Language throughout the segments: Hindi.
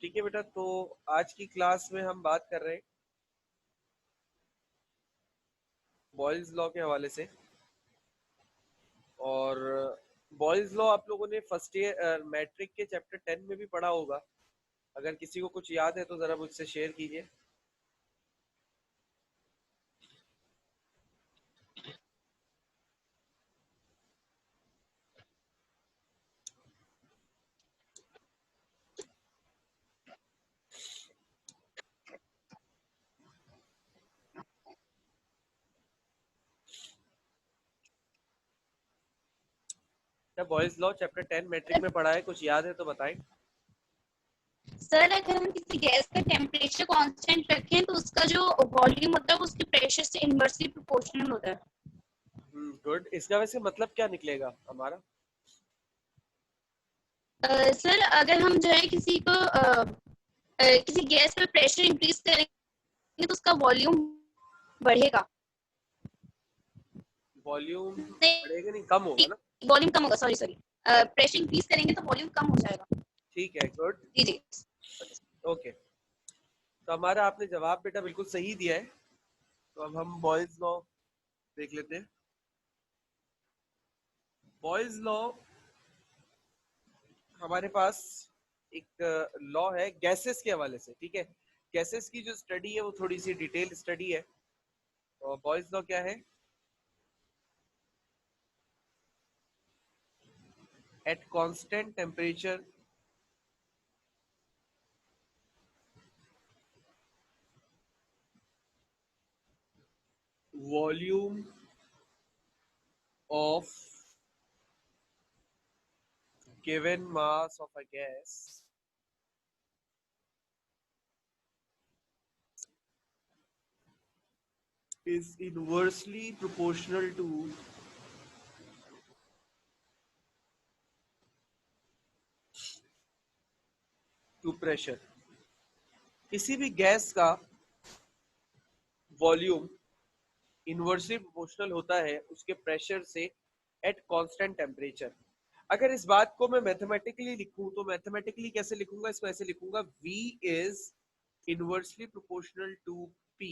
ठीक है बेटा, तो आज की क्लास में हम बात कर रहे हैं बॉयल्स लॉ के हवाले से। और बॉयल्स लॉ आप लोगों ने फर्स्ट ईयर मैट्रिक के चैप्टर 10 में भी पढ़ा होगा। अगर किसी को कुछ याद है तो जरा मुझसे शेयर कीजिए। क्या बॉयल्स लॉ चैप्टर 10 मैट्रिक में पढ़ा है? कुछ याद है तो बताएं। सर, अगर हम किसी गैस का टेम्परेचर कांस्टेंट रखें तो उसका जो वॉल्यूम होता है वो उसके प्रेशर से इनवर्सली प्रोपोर्शनल होता है। गुड। इसका वैसे मतलब क्या निकलेगा हमारा? सर, अगर हम जो है किसी गैस पे प्रेशर इंक्रीज करेंगे तो उसका वॉल्यूम बढ़ेगा। वॉल्यूम नहीं, बढ़ेगा नहीं, कम होगा ना? वॉल्यूम कम होगा। सॉरी, प्रेशर इंक्रीज करेंगे तो वॉल्यूम कम हो जाएगा। ठीक है, गुड। जी जी। ओके, तो हमारा आपने जवाब बेटा बिल्कुल सही दिया है। तो अब हम बॉयल्स लॉ देख लेते हैं। बॉयल्स लॉ हमारे पास एक लॉ है गैसेस के हवाले से। ठीक है, गैसेस की जो स्टडी है वो थोड़ी सी डिटेल स्टडी है। और बॉयल्स लॉ क्या है? At constant temperature volume of given mass of a gas is inversely proportional to pressure। किसी भी गैस का वॉल्यूम इनवर्सली प्रोपोर्शनल होता है उसके प्रेशर से एट कांस्टेंट टेम्परेचर। अगर इस बात को मैं मैथमेटिकली लिखूं तो मैथमेटिकली कैसे लिखूंगा? इसको ऐसे लिखूंगा, V is inversely proportional to P।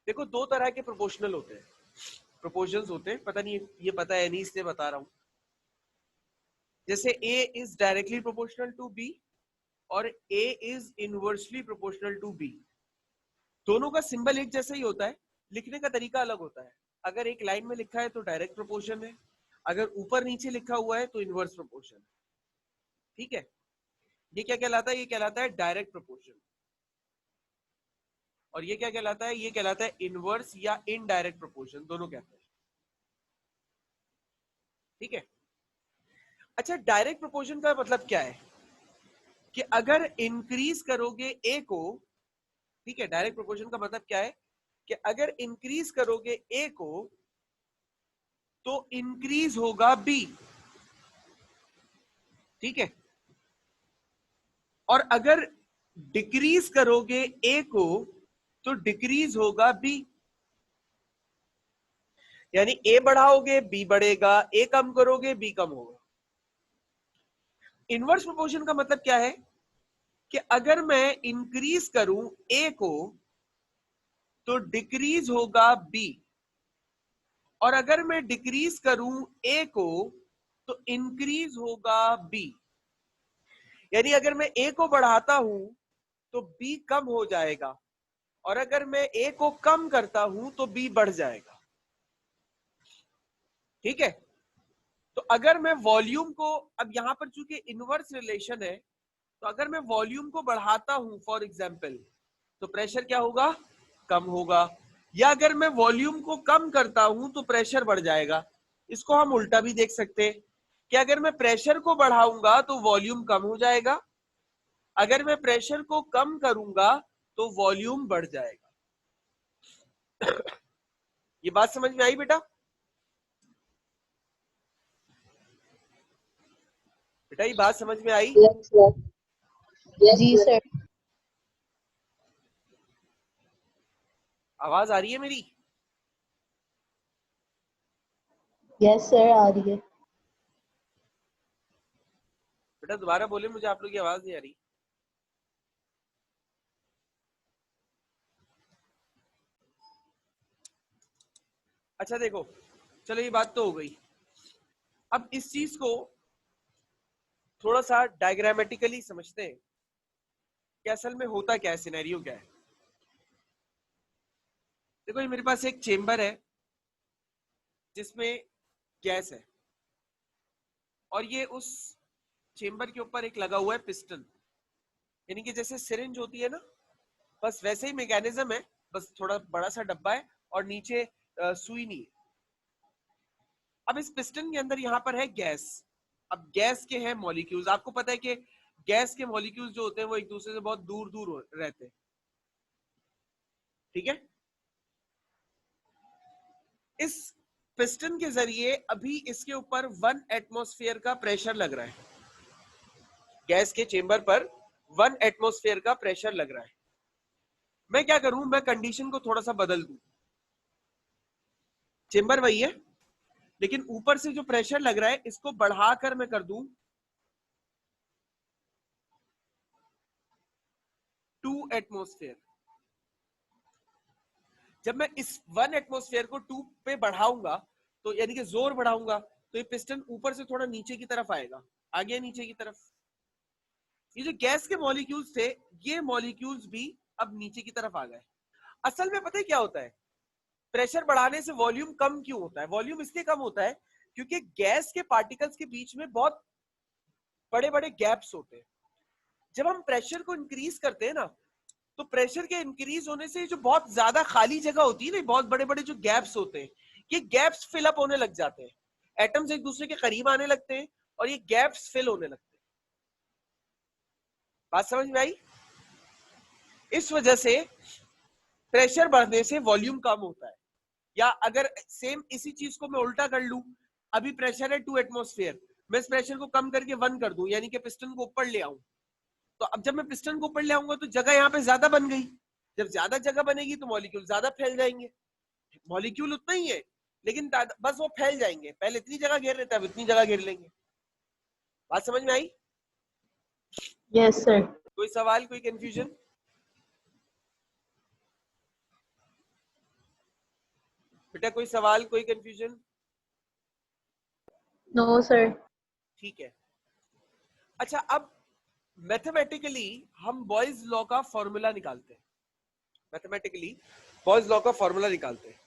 देखो, दो तरह के प्रोपोर्शनल होते हैं, प्रोपोर्शंस होते हैं। पता नहीं ये पता है नहीं, इसलिए बता रहा हूं। जैसे A is directly proportional to B और A is inversely proportional to B। दोनों का सिंबल एक जैसा ही होता है, लिखने का तरीका अलग होता है। अगर एक लाइन में लिखा है तो डायरेक्ट प्रोपोर्शन है, अगर ऊपर नीचे लिखा हुआ है तो इनवर्स प्रोपोर्शन है। ठीक है, ये क्या कहलाता है? ये कहलाता है डायरेक्ट प्रोपोर्शन। और ये क्या कहलाता है? ये कहलाता है इनवर्स या इनडायरेक्ट प्रोपोर्शन, दोनों कहते हैं। ठीक है। अच्छा, डायरेक्ट प्रोपोर्शन का मतलब क्या है? कि अगर इंक्रीज करोगे ए को, ठीक है, डायरेक्ट प्रोपोर्शन का मतलब क्या है कि अगर इंक्रीज करोगे ए को तो इंक्रीज होगा बी। ठीक है, और अगर डिक्रीज करोगे ए को तो डिक्रीज होगा बी। यानी ए बढ़ाओगे बी बढ़ेगा, ए कम करोगे बी कम होगा। इनवर्स प्रोपोर्शन का मतलब क्या है कि अगर मैं इंक्रीज करूं ए को तो डिक्रीज होगा बी, और अगर मैं डिक्रीज करूं ए को तो इंक्रीज होगा बी। यानी अगर मैं ए को बढ़ाता हूं तो बी कम हो जाएगा, और अगर मैं ए को कम करता हूं तो बी बढ़ जाएगा। ठीक है, तो अगर मैं वॉल्यूम को, अब यहां पर चूंकि इनवर्स रिलेशन है, तो अगर मैं वॉल्यूम को बढ़ाता हूं फॉर एग्जाम्पल तो प्रेशर क्या होगा? कम होगा। या अगर मैं वॉल्यूम को कम करता हूं तो प्रेशर बढ़ जाएगा। इसको हम उल्टा भी देख सकते हैं कि अगर मैं प्रेशर को बढ़ाऊंगा तो वॉल्यूम कम हो जाएगा, अगर मैं प्रेशर को कम करूंगा तो वॉल्यूम बढ़ जाएगा। ये बात समझ में आई बेटा? बेटा ये बात समझ में आई? Yes sir. जी सर। आवाज आ रही है मेरी? यस सर, आ रही है। बेटा दोबारा बोले, मुझे आप लोग की आवाज नहीं आ रही। अच्छा देखो, चलो ये बात तो हो गई। अब इस चीज को थोड़ा सा डायग्रामेटिकली समझते हैं कि असल में होता क्या है, सिनेरियो क्या है। देखो ये मेरे पास एक चेंबर है जिसमें गैस है, और ये उस चेंबर के ऊपर एक लगा हुआ है पिस्टन, यानी कि जैसे सिरिंज होती है ना, बस वैसे ही मैकेनिज्म है, बस थोड़ा बड़ा सा डब्बा है और नीचे सुई नहीं है। अब इस पिस्टन के अंदर यहाँ पर है गैस। अब गैस के हैं मॉलिक्यूल्स। आपको पता है कि गैस के मॉलिक्यूल्स जो होते हैं वो एक दूसरे से बहुत दूर दूर रहते हैं, ठीक है। इस पिस्टन के जरिए अभी इसके ऊपर 1 एटमॉस्फेयर का प्रेशर लग रहा है। गैस के चेंबर पर 1 एटमॉस्फेयर का प्रेशर लग रहा है। मैं क्या करूं, मैं कंडीशन को थोड़ा सा बदल दूं। चेंबर वही है, लेकिन ऊपर से जो प्रेशर लग रहा है इसको बढ़ाकर मैं कर दूं 2 एटमॉस्फेयर। जब मैं इस 1 एटमॉस्फेयर को 2 पे बढ़ाऊंगा, तो यानी कि जोर बढ़ाऊंगा, तो ये पिस्टन ऊपर से थोड़ा नीचे की तरफ आएगा, आ गया नीचे की तरफ। ये जो गैस के मॉलिक्यूल्स थे, ये मॉलिक्यूल्स भी अब नीचे की तरफ आ गए। असल में पता है क्या होता है, प्रेशर बढ़ाने से वॉल्यूम कम क्यों होता है? वॉल्यूम इसलिए कम होता है क्योंकि गैस के पार्टिकल्स के बीच में बहुत बड़े बड़े गैप्स होते हैं। जब हम प्रेशर को इंक्रीज करते हैं ना, तो प्रेशर के इंक्रीज होने से जो बहुत ज्यादा खाली जगह होती है ना, बहुत बड़े बड़े जो गैप्स होते हैं, ये गैप्स फिल अप होने लग जाते हैं। एटम्स एक दूसरे के करीब आने लगते हैं और ये गैप्स फिल होने लगते हैं। बात समझ में आई? इस वजह से प्रेशर बढ़ने से वॉल्यूम कम होता है। या अगर सेम इसी चीज को मैं उल्टा कर लूं, अभी प्रेशर है 2 एटमॉस्फेयर, मैं इस प्रेशर को कम करके 1 कर दूं, यानी कि पिस्टन को ऊपर ले आऊं, तो अब जब मैं पिस्टन को ऊपर ले आऊंगा तो जगह यहाँ पे ज्यादा बन गई। जब ज्यादा जगह बनेगी तो मॉलिक्यूल ज्यादा फैल जाएंगे। मॉलिक्यूल उतना ही है, लेकिन बस वो फैल जाएंगे। पहले इतनी जगह घेर लेते हैं, अब इतनी जगह घेर लेंगे। बात समझ में आई? Yes sir. कोई सवाल, कोई कंफ्यूजन? बेटा कोई सवाल, कोई कंफ्यूजन? No sir. ठीक है। अच्छा, अब मैथमेटिकली हम बॉयज लॉ का फॉर्मूला निकालते हैं। मैथमेटिकली बॉयज लॉ का फॉर्मूला निकालते हैं।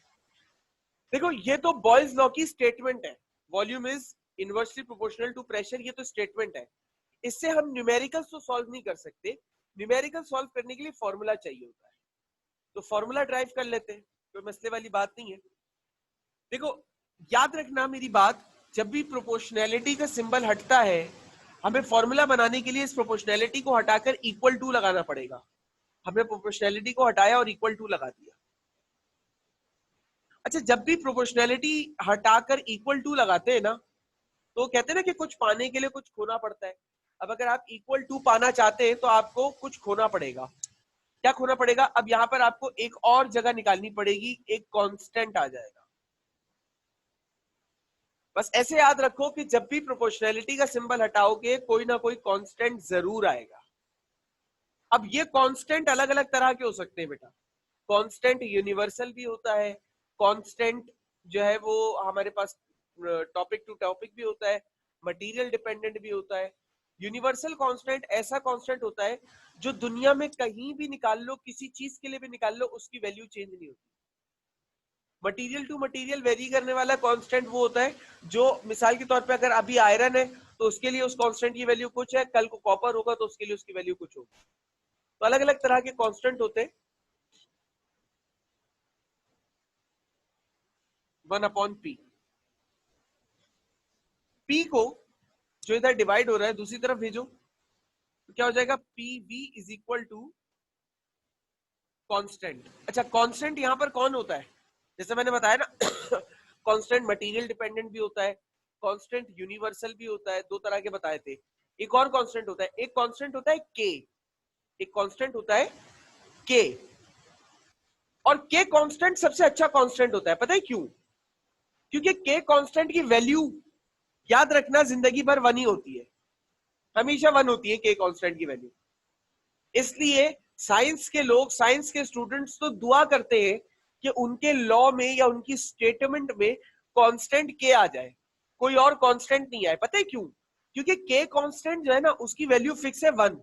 देखो ये तो बॉयज लॉ की स्टेटमेंट है, volume is inversely proportional to pressure, ये तो स्टेटमेंट है। इससे हम न्यूमेरिकल्स तो सॉल्व नहीं कर सकते। न्यूमेरिकल सॉल्व करने के लिए फॉर्मूला चाहिए होता है, तो फॉर्मूला ड्राइव कर लेते हैं, कोई मसले वाली बात नहीं है। देखो याद रखना मेरी बात, जब भी प्रोपोर्शनैलिटी का सिंबल हटता है, हमें फॉर्मूला बनाने के लिए इस प्रोपोर्शनैलिटी को हटाकर इक्वल टू लगाना पड़ेगा। हमने प्रोपोर्शनैलिटी को हटाया और इक्वल टू लगा दिया। अच्छा, जब भी प्रोपोर्शनैलिटी हटाकर इक्वल टू लगाते हैं ना, तो कहते हैं ना कि कुछ पाने के लिए कुछ खोना पड़ता है। अब अगर आप इक्वल टू पाना चाहते हैं तो आपको कुछ खोना पड़ेगा। क्या खोना पड़ेगा? अब यहाँ पर आपको एक और जगह निकालनी पड़ेगी, एक कांस्टेंट आ जाएगा। बस ऐसे याद रखो कि जब भी प्रोपोर्शनैलिटी का सिंबल हटाओगे, कोई ना कोई कांस्टेंट जरूर आएगा। अब ये कांस्टेंट अलग अलग तरह के हो सकते हैं बेटा। कांस्टेंट यूनिवर्सल भी होता है, कांस्टेंट जो है वो हमारे पास टॉपिक टू टॉपिक भी होता है, मटेरियल डिपेंडेंट भी होता है। यूनिवर्सल कांस्टेंट ऐसा कांस्टेंट होता है जो दुनिया में कहीं भी निकाल लो, किसी चीज के लिए भी निकाल लो, उसकी वैल्यू चेंज नहीं होती। मटेरियल टू मटेरियल वेरी करने वाला कांस्टेंट वो होता है जो, मिसाल के तौर पे अगर अभी आयरन है तो उसके लिए उस कांस्टेंट की वैल्यू कुछ है, कल को कॉपर होगा तो उसके लिए उसकी वैल्यू कुछ होगी। तो अलग अलग तरह के कांस्टेंट होते हैं। 1/p, p को जो इधर डिवाइड हो रहा है दूसरी तरफ भेजो, तो क्या हो जाएगा? pv is equal to constant. अच्छा, कांस्टेंट यहाँ पर कौन होता है? जैसे मैंने बताया ना कांस्टेंट मटेरियल डिपेंडेंट भी होता है, कांस्टेंट यूनिवर्सल भी होता है, दो तरह के बताए थे। एक और कांस्टेंट होता है, एक कांस्टेंट होता है k, एक कांस्टेंट होता है k। और k कांस्टेंट सबसे अच्छा कांस्टेंट होता है, पता है क्यों? क्योंकि k कांस्टेंट की वैल्यू याद रखना जिंदगी भर 1 ही होती है, हमेशा 1 होती है k कांस्टेंट की वैल्यू। इसलिए साइंस के लोग, साइंस के स्टूडेंट्स तो दुआ करते हैं कि उनके लॉ में या उनकी स्टेटमेंट में कांस्टेंट के आ जाए, कोई और कांस्टेंट नहीं आए। पता है क्यों? क्योंकि के कांस्टेंट जो है ना उसकी वैल्यू फिक्स है 1।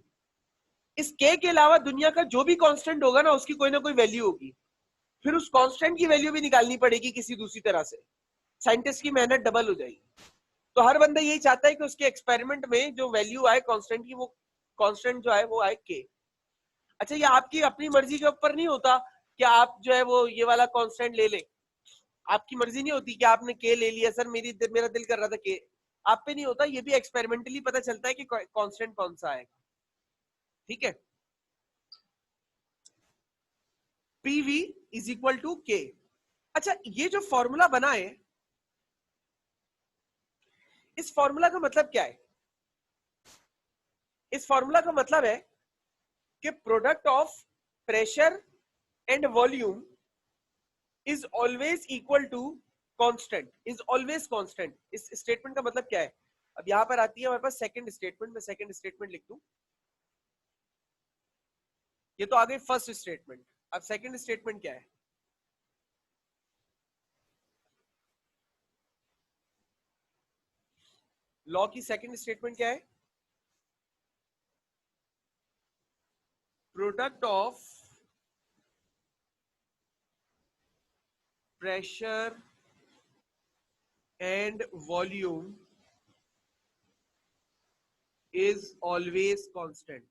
इस के अलावा दुनिया का जो भी कांस्टेंट होगा ना उसकी कोई ना कोई वैल्यू होगी, फिर उस कांस्टेंट की वैल्यू भी निकालनी पड़ेगी किसी दूसरी तरह से, साइंटिस्ट की मेहनत डबल हो जाएगी। तो हर बंदा यही चाहता है कि उसके एक्सपेरिमेंट में जो वैल्यू आए कांस्टेंट की, वो कांस्टेंट जो है वो आए के। अच्छा, ये आपकी अपनी मर्जी के ऊपर नहीं होता कि आप जो है वो ये वाला कांस्टेंट ले ले, आपकी मर्जी नहीं होती कि आपने के ले लिया, सर मेरा दिल कर रहा था के, आप पे नहीं होता। ये भी एक्सपेरिमेंटली पता चलता है कि कांस्टेंट कौन सा आएगा। ठीक है, PV इज इक्वल टू के। अच्छा, ये जो फॉर्मूला बना है, इस फॉर्मूला का मतलब क्या है? इस फॉर्मूला का मतलब है कि product of pressure and volume is always equal to constant, is always constant. इस स्टेटमेंट का मतलब क्या है? अब यहां पर आती है हमारे पास सेकंड स्टेटमेंट। मैं सेकंड स्टेटमेंट लिख दूं, ये तो आ गई फर्स्ट स्टेटमेंट। अब सेकंड स्टेटमेंट क्या है? लॉ की सेकंड स्टेटमेंट क्या है? Product of pressure and volume is always constant.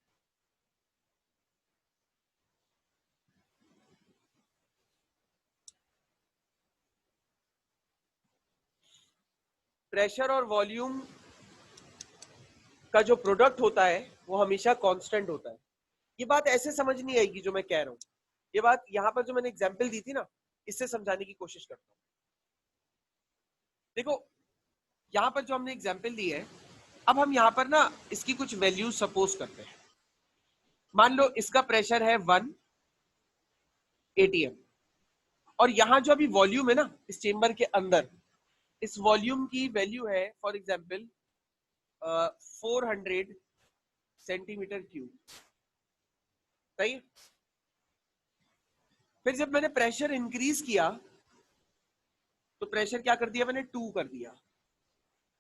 Pressure और वॉल्यूम का जो प्रोडक्ट होता है वो हमेशा कांस्टेंट होता है। ये बात ऐसे समझ नहीं आएगी जो मैं कह रहा हूं, ये बात यहां पर जो मैंने एग्जांपल दी थी ना, इससे समझाने की कोशिश करता हूं। देखो, यहां पर जो हमने एग्जांपल दी है, अब हम यहां पर ना इसकी कुछ वैल्यू सपोज करते हैं। मान लो इसका प्रेशर है 1 ATM, और यहां जो अभी वॉल्यूम है ना इस चेंबर के अंदर, इस वॉल्यूम की वैल्यू है फॉर एग्जांपल 400 सेंटीमीटर क्यूब। सही है? फिर जब मैंने प्रेशर इंक्रीज किया तो प्रेशर क्या कर दिया मैंने, 2 कर दिया,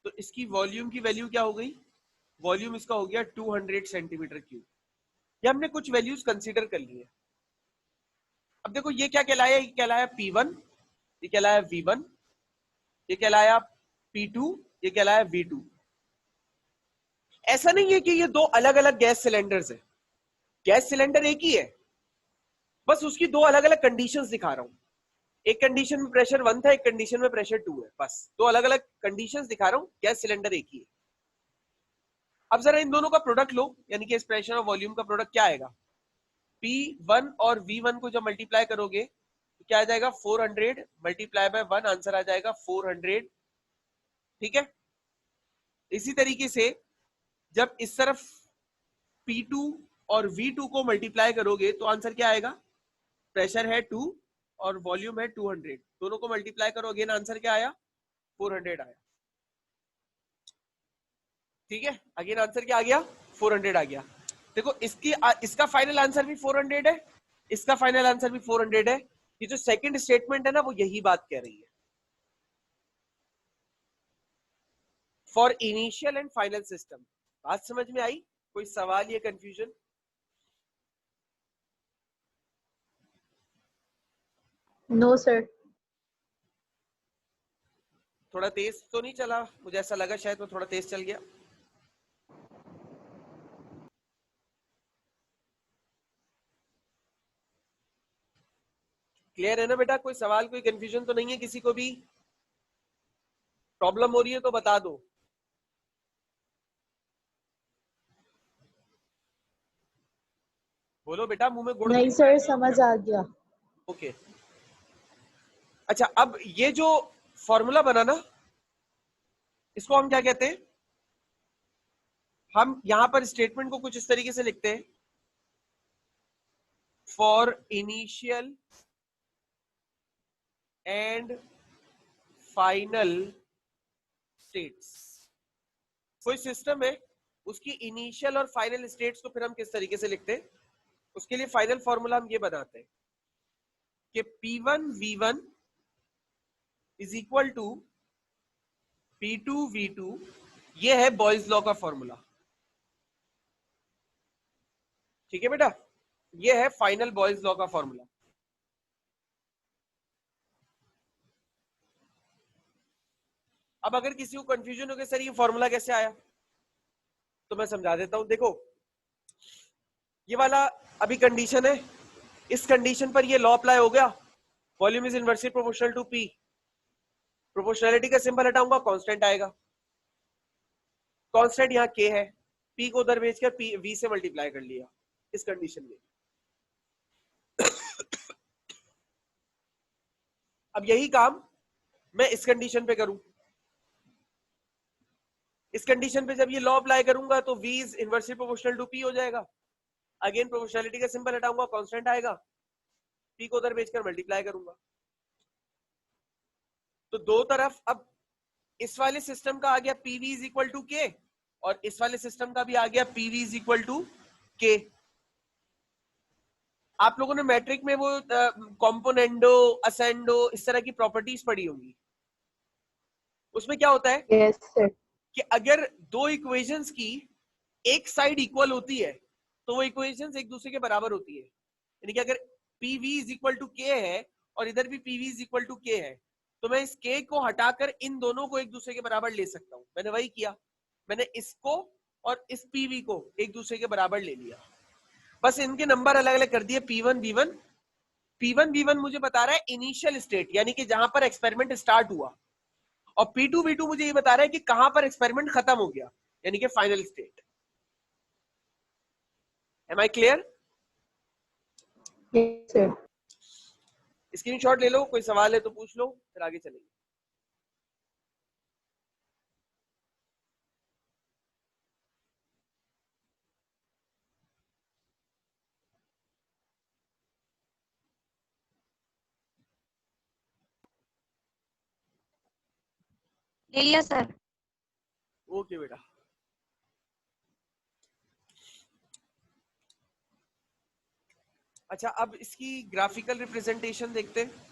तो इसकी वॉल्यूम की वैल्यू क्या हो गई? वॉल्यूम इसका हो गया 200 सेंटीमीटर क्यूब। ये हमने कुछ वैल्यूज कंसीडर कर ली है। अब देखो ये क्या कहलाया, ये कहलाया P1, ये कहलाया V1, ये कहलाया P2, ये कहलाया V2। ऐसा नहीं है कि ये दो अलग अलग गैस सिलेंडर्स है, गैस सिलेंडर एक ही है, बस उसकी दो अलग अलग कंडीशंस दिखा रहा हूं। एक कंडीशन में प्रेशर 1 था, एक कंडीशन में प्रेशर 2 है, बस दो अलग अलग कंडीशंस दिखा रहा हूं, गैस सिलेंडर एक ही है। अब जरा इन दोनों का प्रोडक्ट लो, यानी कि इस प्रेशर और वॉल्यूम का प्रोडक्ट क्या आएगा? P1 और V1 को जब मल्टीप्लाई करोगे तो क्या आ जाएगा? 400 मल्टीप्लाई बाय 1, आंसर आ जाएगा 400। ठीक है, इसी तरीके से जब इस तरफ P2 और V2 को मल्टीप्लाई करोगे तो आंसर क्या आएगा? प्रेशर है 2 और वॉल्यूम है 200, दोनों को मल्टीप्लाई करो, अगेन आंसर क्या आया? 400 आया। ठीक है, अगेन आंसर क्या आ गया? 400 आ गया। देखो इसका फाइनल आंसर भी 400 है, इसका फाइनल आंसर भी 400 है। ये जो सेकंड स्टेटमेंट है ना वो यही बात कह रही है। For initial and final system. बात समझ में आई? कोई सवाल या कंफ्यूजन? No, sir. थोड़ा तेज तो नहीं चला? मुझे ऐसा लगा शायद मैं थोड़ा तेज चल गया। क्लियर है ना बेटा? कोई सवाल, कोई कंफ्यूजन तो नहीं है किसी को भी? प्रॉब्लम हो रही है तो बता दो। बोलो बेटा, मुंह में गुड़ नहीं सर, समझ आ गया। ओके। अच्छा, अब ये जो फॉर्मूला बना ना, इसको हम क्या कहते हैं? हम यहां पर स्टेटमेंट को कुछ इस तरीके से लिखते हैं, for initial and final states. कोई सिस्टम है, उसकी इनिशियल और फाइनल स्टेट्स को फिर हम किस तरीके से लिखते हैं, उसके लिए फाइनल फॉर्मूला हम ये बनाते हैं। कि P1 V1 is equal to P2 V2, ये है बॉयज लॉ का फॉर्मूला। ठीक है बेटा, ये है फाइनल बॉयज लॉ का फॉर्मूला। अब अगर किसी को कंफ्यूजन हो गया सर ये फॉर्मूला कैसे आया, तो मैं समझा देता हूं। देखो ये वाला अभी कंडीशन है, इस कंडीशन पर ये लॉ अप्लाई हो गया, volume is inversely proportional to P, proportionality का सिंबल हटाऊंगा, कांस्टेंट आएगा। कांस्टेंट यहाँ के है, पी को उधर भेजकर पी वी से मल्टीप्लाई कर लिया इस कंडीशन में। अब यही काम मैं इस कंडीशन पे करूं, इस कंडीशन पे जब ये लॉ अप्लाई करूंगा तो v is inversely proportional to p हो जाएगा। अगेन प्रोपोर्शनैलिटी का सिंबल हटाऊंगा, कांस्टेंट आएगा, p को उधर भेजकर मल्टीप्लाई करूंगा। तो दो तरफ अब इस वाले सिस्टम का आ गया pv is equal to k, और इस वाले सिस्टम का भी आ गया pv is equal to k। आप लोगों ने मैट्रिक में वो कॉम्पोनेंडो, असेंडो, इस तरह की प्रॉपर्टीज पढ़ी होंगी। उसमें क्या होता है Yes, sir. कि अगर दो इक्वेशंस की एक साइड इक्वल होती है तो वो इक्वेशंस एक दूसरे के बराबर होती है। यानी कि अगर PV is equal to K है और इधर भी PV is equal to K है, तो मैं इस K को हटाकर इन दोनों को एक दूसरे के बराबर ले सकता हूं। मैंने वही किया, मैंने इसको और इस PV को एक दूसरे के बराबर ले लिया, बस इनके नंबर अलग अलग कर दिए P1 V1। P1 V1 मुझे बता रहा है इनिशियल स्टेट, यानी कि जहां पर एक्सपेरिमेंट स्टार्ट हुआ, और P2 V2 मुझे ये बता रहा है कि कहां पर एक्सपेरिमेंट खत्म हो गया, यानी कि final state. Am I clear? Yes, sir. Screenshot ले लो, कोई सवाल है तो पूछ लो, फिर आगे चलेंगे। ले लिया सर। ओके बेटा, अच्छा अब इसकी ग्राफिकल रिप्रेजेंटेशन देखते हैं।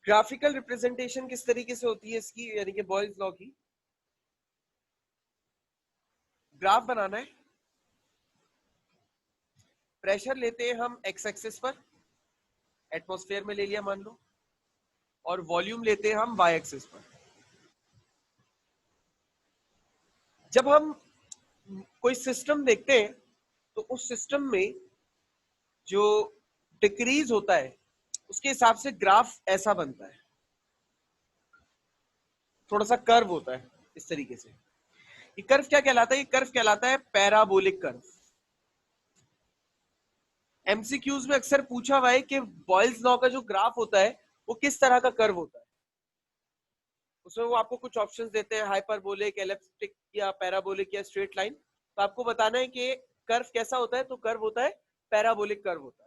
ग्राफिकल रिप्रेजेंटेशन किस तरीके से होती है इसकी, यानी कि बॉयल्स लॉ की। ग्राफ बनाना है, प्रेशर लेते हैं हम एक्स एक्सिस पर, एटमॉस्फेयर में ले लिया मान लो, और वॉल्यूम लेते हैं हम वाई एक्सिस पर। जब हम कोई सिस्टम देखते हैं तो उस सिस्टम में जो डिक्रीज होता है उसके हिसाब से ग्राफ ऐसा बनता है, थोड़ा सा कर्व होता है इस तरीके से। ये कर्व क्या कहलाता है? ये कर्व कहलाता है पैराबोलिक कर्व। एमसीक्यूज में अक्सर पूछा हुआ है कि बॉयल्स लॉ का जो ग्राफ होता है वो किस तरह का कर्व होता है। उसमें वो आपको कुछ ऑप्शंस देते हैं, हाइपरबोलिक, एलिप्टिक या पैराबोलिक या स्ट्रेट लाइन। तो आपको बताना है कि कर्व कैसा होता है, तो कर्व होता है पैराबोलिक कर्व होता है।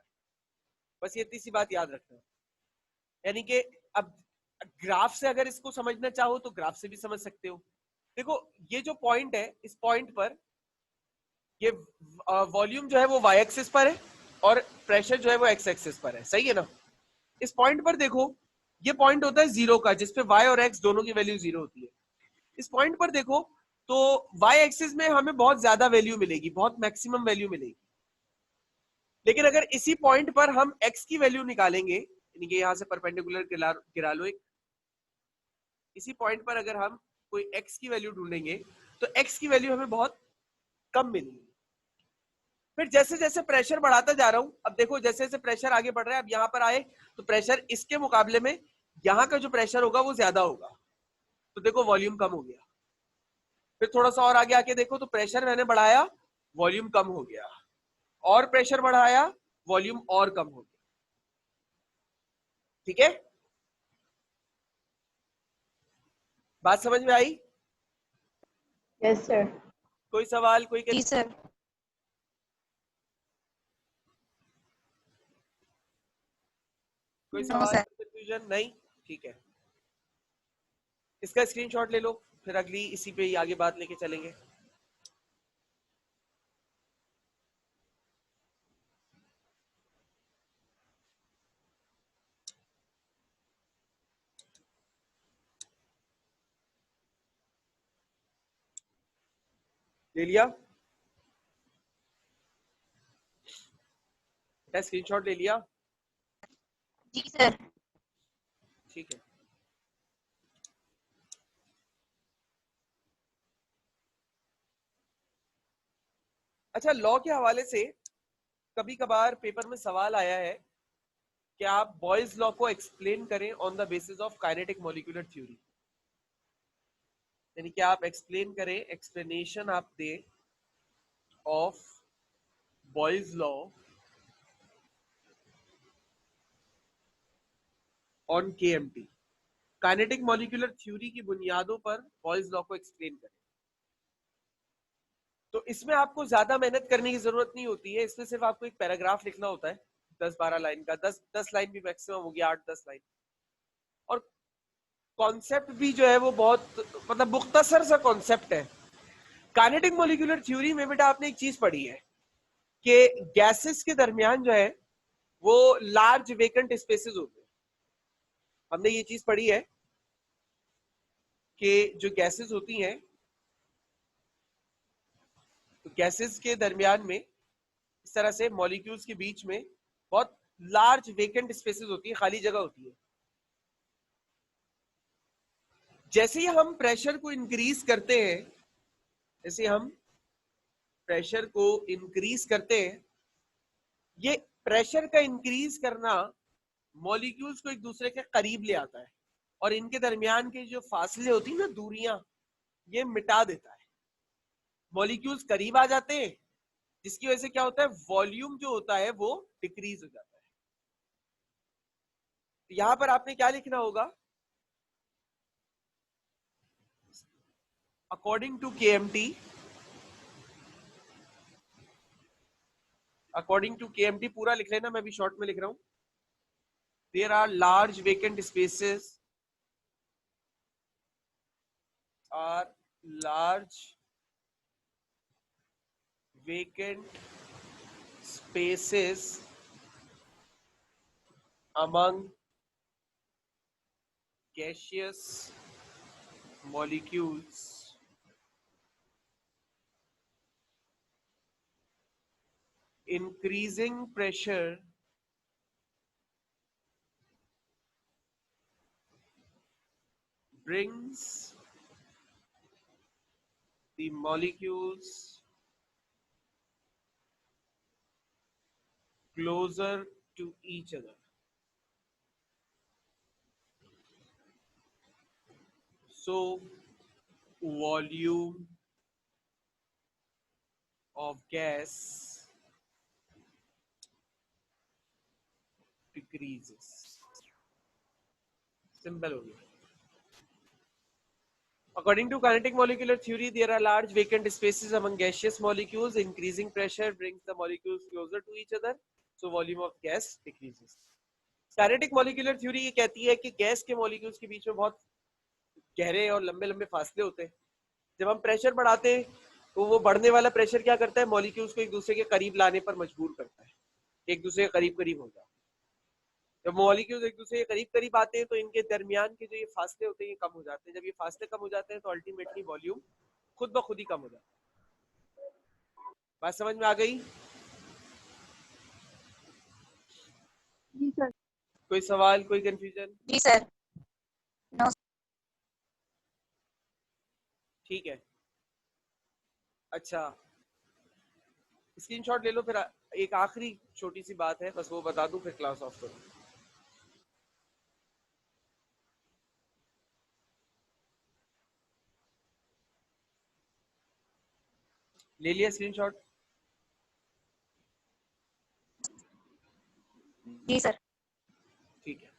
बस ये इतनी सी बात याद रखना है। यानी कि अब ग्राफ से अगर इसको समझना चाहो तो ग्राफ से भी समझ सकते हो। देखो ये जो पॉइंट है, इस पॉइंट पर ये वॉल्यूम जो है वो वाई एक्सिस पर है और प्रेशर जो है वो एक्स एक्सिस पर है, सही है ना। इस पॉइंट पर देखो, ये पॉइंट होता है जीरो का, जिसपे वाई और एक्स दोनों की वैल्यू जीरो होती है। इस पॉइंट पर देखो तो वाई एक्सिस में हमें बहुत ज्यादा वैल्यू मिलेगी, बहुत मैक्सिमम वैल्यू मिलेगी। लेकिन अगर इसी पॉइंट पर हम एक्स की वैल्यू निकालेंगे, यानी कि यहां से परपेंडिकुलर गिरा लो एक, इसी पॉइंट पर अगर हम कोई एक्स की वैल्यू ढूंढेंगे तो एक्स की वैल्यू हमें बहुत कम मिलेगी। फिर जैसे जैसे प्रेशर बढ़ाता जा रहा हूं, अब देखो जैसे जैसे प्रेशर आगे बढ़ रहा है, अब यहां पर आए तो प्रेशर इसके मुकाबले में यहां का जो प्रेशर होगा वो ज्यादा होगा, तो देखो वॉल्यूम कम हो गया। फिर थोड़ा सा और आगे आके देखो तो प्रेशर मैंने बढ़ाया, वॉल्यूम कम हो गया, और प्रेशर बढ़ाया, वॉल्यूम और कम हो गया। ठीक है, बात समझ में आई? Yes sir. कोई सवाल, कोई जी सर। कोई नो सवाल, सर। कंफ्यूजन नहीं? ठीक है, इसका स्क्रीनशॉट ले लो, फिर अगली इसी पे ही आगे बात लेके चलेंगे। ले लिया बेटा, स्क्रीनशॉट ले लिया? जी सर। ठीक है, अच्छा लॉ के हवाले से कभी कभार पेपर में सवाल आया है कि आप बॉयज लॉ को एक्सप्लेन करें on the basis of kinetic molecular theory, यानी कि आप एक्सप्लेन करें, एक्सप्लेनेशन आप दें of boys law on KMT, kinetic molecular theory की बुनियादों पर बॉयज लॉ को एक्सप्लेन करें। तो इसमें आपको ज्यादा मेहनत करने की जरूरत नहीं होती है, इसमें सिर्फ आपको एक पैराग्राफ लिखना होता है 10-12 लाइन का, 10 लाइन भी मैक्सिमम होगी, 8-10 लाइन। और कॉन्सेप्ट भी जो है वो बहुत मतलब मुख्तसर सा कॉन्सेप्ट है। काइनेटिक मॉलिक्यूलर थ्योरी में बेटा आपने एक चीज पढ़ी है कि गैसेस के दरमियान जो है वो लार्ज वेकेंट स्पेसेस होते हैं। हमने ये चीज पढ़ी है कि जो गैसेस होती हैं, तो गैसेस के दरमियान में इस तरह से मॉलिक्यूल्स के बीच में बहुत लार्ज वेकेंट स्पेसेस होती है, खाली जगह होती है। जैसे ही हम प्रेशर को इंक्रीज करते हैं, जैसे हम प्रेशर को इंक्रीज करते हैं, ये प्रेशर का इंक्रीज करना मॉलिक्यूल्स को एक दूसरे के करीब ले आता है और इनके दरमियान के जो फासले होती है ना, दूरियां, ये मिटा देता है। मॉलिक्यूल्स करीब आ जाते हैं, जिसकी वजह से क्या होता है, वॉल्यूम जो होता है वो डिक्रीज हो जाता है। तो यहां पर आपने क्या लिखना होगा, according to KMT, according to KMT पूरा लिख लेना, मैं भी शॉर्ट में लिख रहा हूं। There are large vacant spaces, are large vacant spaces among gaseous molecules increasing pressure brings the molecules closer to each other. So volume of gas decreases. Simple हो गया। According to kinetic molecular theory, there are large vacant spaces among gaseous molecules. Increasing pressure brings the molecules closer to each other, so volume of gas decreases. Kinetic molecular theory ये कहती है कि गैस के मॉलिक्यूल्स के बीच में बहुत गहरे और लंबे लंबे फासले होते हैं। जब हम प्रेशर बढ़ाते हैं तो वो बढ़ने वाला प्रेशर क्या करता है, मॉलिक्यूल्स को एक दूसरे के करीब लाने पर मजबूर करता है, एक दूसरे के करीब करीब हो जाए। जब मॉलिक्यूल्स एक दूसरे के करीब करीब आते हैं तो इनके दरमियान के जो ये फासले होते हैं ये कम हो जाते हैं। जब ये फासले कम हो जाते हैं तो अल्टीमेटली वॉल्यूम खुद ब खुद ही कम हो जाता है। बात समझ में आ गई? जी सर। कोई सवाल, कोई कंफ्यूजन? जी सर। नो। ठीक है, अच्छा स्क्रीनशॉट ले लो। फिर एक आखिरी छोटी सी बात है, बस वो बता दूं फिर क्लास ऑफ करूं। ले लिया स्क्रीनशॉट? जी सर। ठीक है।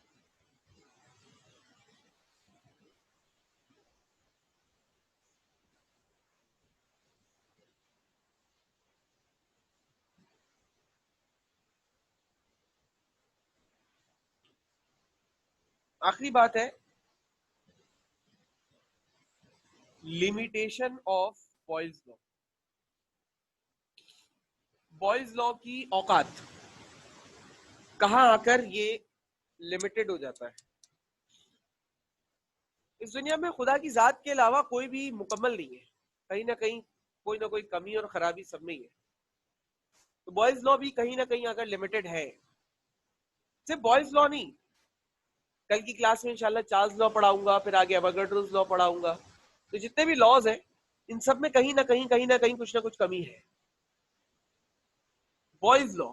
आखिरी बात है limitation of boys law. Boys law की औकात कहां आकर ये लिमिटेड हो जाता है। इस दुनिया में खुदा की जात के अलावा कोई भी मुकम्मल नहीं है, कहीं ना कहीं कोई ना कोई कमी और खराबी सब में ही है। तो बॉयज लॉ भी कहीं ना कहीं अगर लिमिटेड है, सिर्फ बॉयज लॉ नहीं, कल की क्लास में इंशाल्लाह चार्ल्स लॉ पढ़ाऊंगा, फिर आगे एवोगाड्रोस लॉ पढ़ाऊंगा। तो जितने भी लॉज हैं इन सब में कहीं ना कहीं कुछ ना कुछ कमी है। बॉयज लॉ,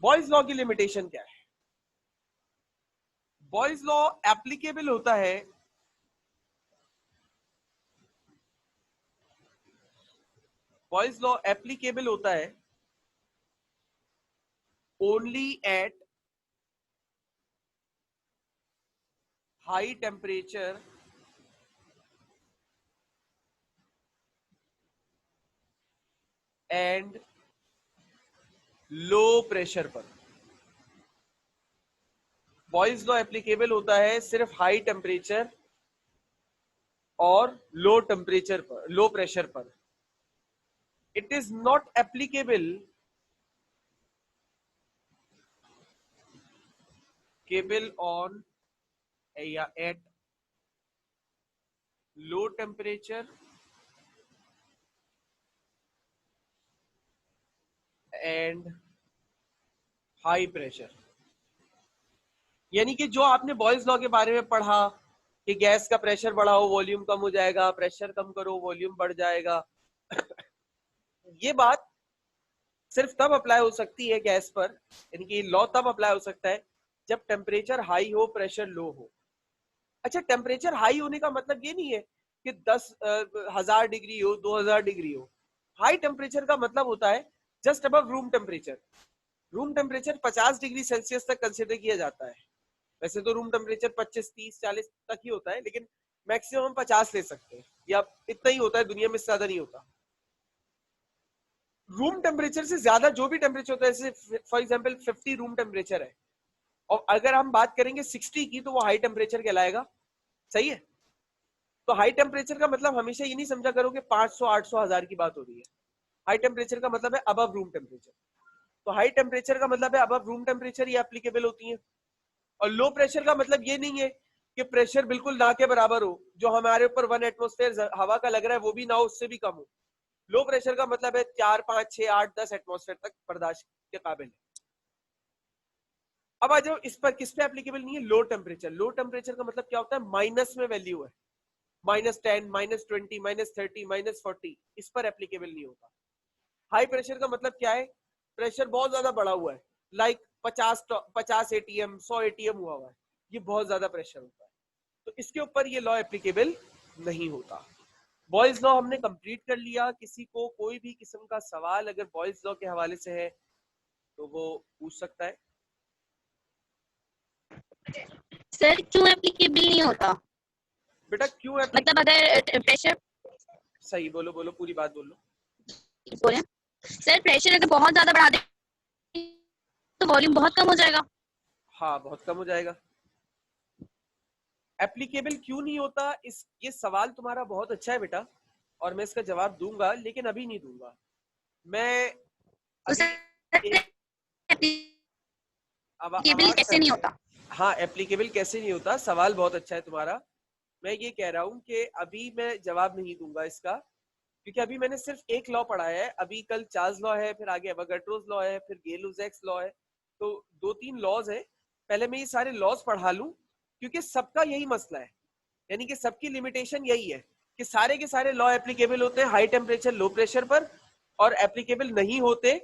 बॉयज लॉ की लिमिटेशन क्या है? बॉयज लॉ एप्लीकेबल होता है बॉयज लॉ एप्लीकेबल होता है only at high temperature and low pressure पर। बॉयज लॉ एप्लीकेबल होता है सिर्फ हाई टेम्परेचर और लो टेम्परेचर पर, लो प्रेशर पर। It is not applicable cable on या at low temperature and high pressure. यानी कि जो आपने बॉयज लॉ के बारे में पढ़ा कि गैस का प्रेशर बढ़ाओ वॉल्यूम कम हो जाएगा, प्रेशर कम करो वॉल्यूम बढ़ जाएगा, ये बात सिर्फ तब अप्लाई हो सकती है गैस पर, यानी कि लॉ तब अप्लाई हो सकता है जब टेम्परेचर हाई हो प्रेशर लो हो। अच्छा, टेम्परेचर हाई होने का मतलब ये नहीं है कि 10,000 डिग्री हो, 2,000 डिग्री हो। हाई टेम्परेचर का मतलब होता है just above room temperature. Room temperature 50 degree Celsius तक कंसिडर किया जाता है। वैसे तो रूम टेम्परेचर 25, 30, 40 तक ही होता है, लेकिन मैक्सिमम 50 ले सकते हैं, या इतना ही होता है दुनिया में, ज्यादा नहीं होता। रूम टेम्परेचर से ज्यादा जो भी टेम्परेचर होता है, जैसे फॉर एग्जांपल 50 रूम टेम्परेचर है, और अगर हम बात करेंगे 60 की, तो वो हाई टेम्परेचर कहलाएगा। सही है? तो हाई टेम्परेचर का मतलब हमेशा ये नहीं समझा करो कि 500, 800, 1000 की बात हो रही है। हाई टेम्परेचर का मतलब है अबव रूम टेम्परेचर। तो हाई टेम्परेचर का मतलब है अबव रूम टेम्परेचर ये एप्लीकेबल होती है। और लो प्रेशर का मतलब ये नहीं है कि प्रेशर बिल्कुल ना के बराबर हो, जो हमारे ऊपर 1 एटमॉस्फेयर हवा का लग रहा है वो भी ना हो, उससे भी कम हो। लो प्रेशर का मतलब है 4, 5, 6, 8, 10 एटमॉस्फेयर तक बर्दाश्त के काबिल है। अब आ जाओ इस पर, किस पे एप्लीकेबल नहीं है? Low temperature. लो टेम्परेचर का मतलब क्या होता है? माइनस में वैल्यू है, -10, -20, -30, -40, इस पर एप्लीकेबल नहीं होता। हाई प्रेशर का मतलब क्या है? प्रेशर बहुत ज्यादा बढ़ा हुआ है, लाइक 50 एटीएम, 100 एटीएम हुआ हुआ है, ये बहुत ज्यादा प्रेशर होता है, तो इसके ऊपर ये लॉ एप्लीकेबल नहीं होता। बॉयज लॉ हमने कंप्लीट कर लिया। किसी को कोई भी किस्म का सवाल अगर बॉयज लॉ के हवाले से है तो वो पूछ सकता है। सर क्यों एप्लीकेबल नहीं होता? बेटा क्यों मतलब अगर प्रेशर, सही बोलो, बोलो पूरी बात बोलो। बोले सर, प्रेशर अगर बहुत ज्यादा बढ़ा दे तो वॉल्यूम बहुत कम हो जाएगा। हाँ, बहुत कम हो जाएगा। एप्लीकेबल क्यों नहीं होता, इस ये सवाल तुम्हारा बहुत अच्छा है बेटा, और मैं इसका जवाब दूंगा, लेकिन अभी नहीं दूंगा। मैं तो अभी सर एक एप्लीकेबल आवाज कैसे नहीं होता? हाँ, एप्लीकेबल कैसे नहीं होता, सवाल बहुत अच्छा है तुम्हारा। मैं ये कह रहा हूँ कि अभी मैं जवाब नहीं दूंगा इसका, क्योंकि अभी मैंने सिर्फ एक लॉ पढ़ाया है। अभी कल चार्ल्स लॉ है, फिर आगे एवोगाड्रोस लॉ है, फिर गेलुजैक्स लॉ है, तो 2-3 लॉज है। पहले मैं ये सारे लॉज पढ़ा लूं, क्योंकि सबका यही मसला है, यानी कि सबकी लिमिटेशन यही है कि सारे के सारे लॉ एप्लीकेबल होते हैं हाई टेम्परेचर लो प्रेशर पर, और एप्लीकेबल नहीं होते।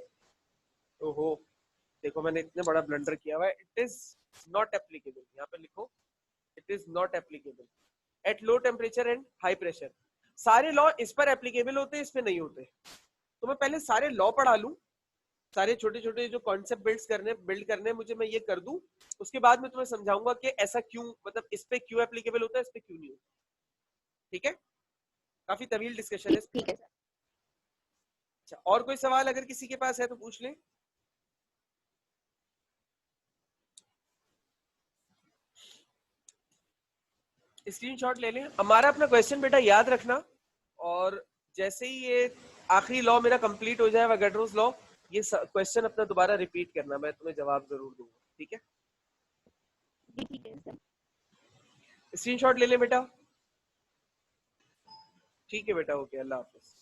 ओहो, देखो मैंने इतने बड़ा ब्लंडर किया हुआ है। इट इज नॉट एप्लीकेबल, यहाँ पे लिखो, it is not applicable eight low temperature and high pressure. सारे लॉ इस पर एप्लीकेबल होते हैं, इस पे नहीं होते। तो मैं पहले सारे लॉ पढ़ा लूं, सारे छोटे छोटे जो कॉन्सेप्ट बिल्ड करने मुझे, मैं ये कर दूं, उसके बाद में तुम्हें समझाऊंगा कि ऐसा क्यों, मतलब इस पे क्यों एप्लीकेबल होता है, इस पे क्यों नहीं होता। ठीक है, काफी तवील डिस्कशन है। ठीक है सर। अच्छा, और कोई सवाल अगर किसी के पास है तो पूछ लें। स्क्रीनशॉट ले लें। हमारा अपना क्वेश्चन बेटा याद रखना, और जैसे ही ये आखिरी लॉ मेरा कंप्लीट हो जाए वोगाड्रोस लॉ, ये क्वेश्चन अपना दोबारा रिपीट करना, मैं तुम्हें जवाब जरूर दूंगा। ठीक है, ठीक है सर। स्क्रीनशॉट ले लें बेटा। ठीक है बेटा, ओके, अल्लाह हाफिज।